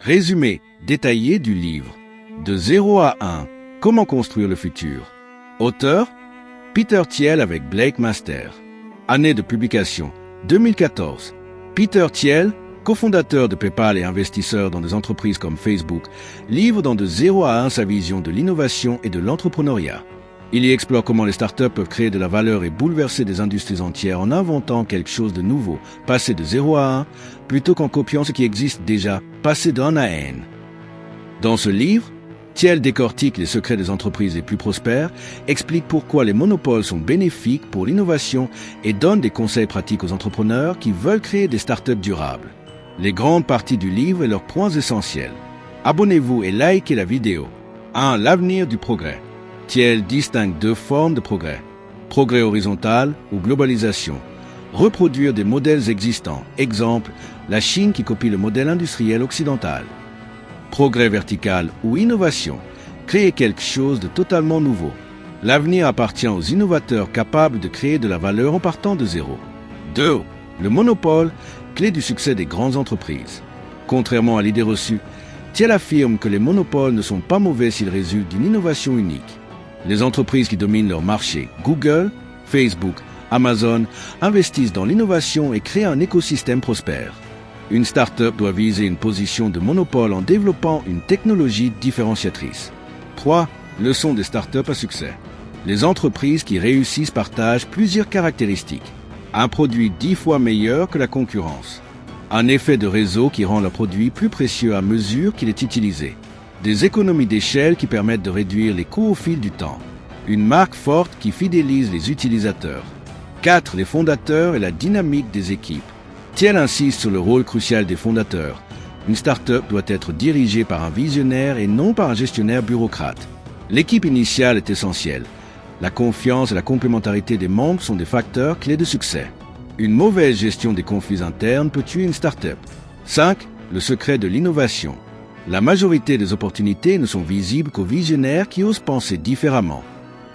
Résumé détaillé du livre De 0 à 1, comment construire le futur. Auteur Peter Thiel avec Blake Master. Année de publication 2014. Peter Thiel, cofondateur de PayPal et investisseur dans des entreprises comme Facebook, livre dans De 0 à 1 sa vision de l'innovation et de l'entrepreneuriat. Il y explore comment les startups peuvent créer de la valeur et bouleverser des industries entières en inventant quelque chose de nouveau, passer de 0 à 1, plutôt qu'en copiant ce qui existe déjà, passer d'1 à n. Dans ce livre, Thiel décortique les secrets des entreprises les plus prospères, explique pourquoi les monopoles sont bénéfiques pour l'innovation et donne des conseils pratiques aux entrepreneurs qui veulent créer des startups durables. Les grandes parties du livre et leurs points essentiels. Abonnez-vous et likez la vidéo. 1. L'avenir du progrès. Thiel distingue deux formes de progrès. Progrès horizontal ou globalisation. Reproduire des modèles existants. Exemple, la Chine qui copie le modèle industriel occidental. Progrès vertical ou innovation. Créer quelque chose de totalement nouveau. L'avenir appartient aux innovateurs capables de créer de la valeur en partant de zéro. 2. Le monopole, clé du succès des grandes entreprises. Contrairement à l'idée reçue, Thiel affirme que les monopoles ne sont pas mauvais s'ils résultent d'une innovation unique. Les entreprises qui dominent leur marché, Google, Facebook, Amazon, investissent dans l'innovation et créent un écosystème prospère. Une start-up doit viser une position de monopole en développant une technologie différenciatrice. 3. Leçon des start-up à succès. Les entreprises qui réussissent partagent plusieurs caractéristiques. Un produit 10 fois meilleur que la concurrence. Un effet de réseau qui rend le produit plus précieux à mesure qu'il est utilisé. Des économies d'échelle qui permettent de réduire les coûts au fil du temps. Une marque forte qui fidélise les utilisateurs. 4. Les fondateurs et la dynamique des équipes. Thiel insiste sur le rôle crucial des fondateurs. Une start-up doit être dirigée par un visionnaire et non par un gestionnaire bureaucrate. L'équipe initiale est essentielle. La confiance et la complémentarité des membres sont des facteurs clés de succès. Une mauvaise gestion des conflits internes peut tuer une start-up. 5. Le secret de l'innovation. La majorité des opportunités ne sont visibles qu'aux visionnaires qui osent penser différemment.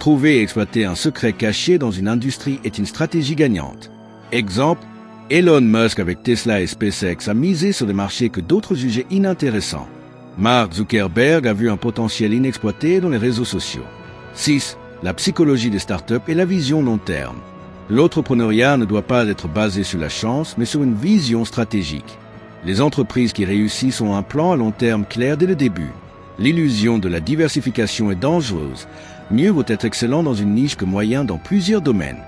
Trouver et exploiter un secret caché dans une industrie est une stratégie gagnante. Exemple, Elon Musk avec Tesla et SpaceX a misé sur des marchés que d'autres jugeaient inintéressants. Mark Zuckerberg a vu un potentiel inexploité dans les réseaux sociaux. 6. La psychologie des startups et la vision long terme. L'entrepreneuriat ne doit pas être basé sur la chance, mais sur une vision stratégique. Les entreprises qui réussissent ont un plan à long terme clair dès le début. L'illusion de la diversification est dangereuse. Mieux vaut être excellent dans une niche que moyen dans plusieurs domaines.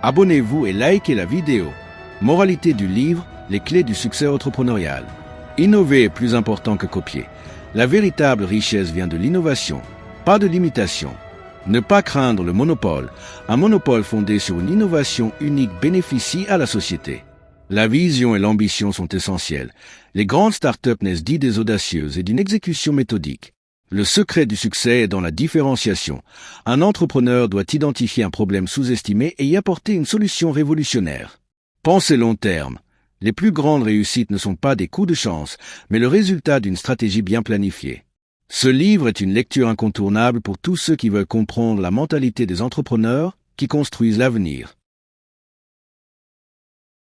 Abonnez-vous et likez la vidéo. Moralité du livre, les clés du succès entrepreneurial. Innover est plus important que copier. La véritable richesse vient de l'innovation, pas de l'imitation. Ne pas craindre le monopole. Un monopole fondé sur une innovation unique bénéficie à la société. La vision et l'ambition sont essentielles. Les grandes startups naissent d'idées audacieuses et d'une exécution méthodique. Le secret du succès est dans la différenciation. Un entrepreneur doit identifier un problème sous-estimé et y apporter une solution révolutionnaire. Pensez long terme. Les plus grandes réussites ne sont pas des coups de chance, mais le résultat d'une stratégie bien planifiée. Ce livre est une lecture incontournable pour tous ceux qui veulent comprendre la mentalité des entrepreneurs qui construisent l'avenir.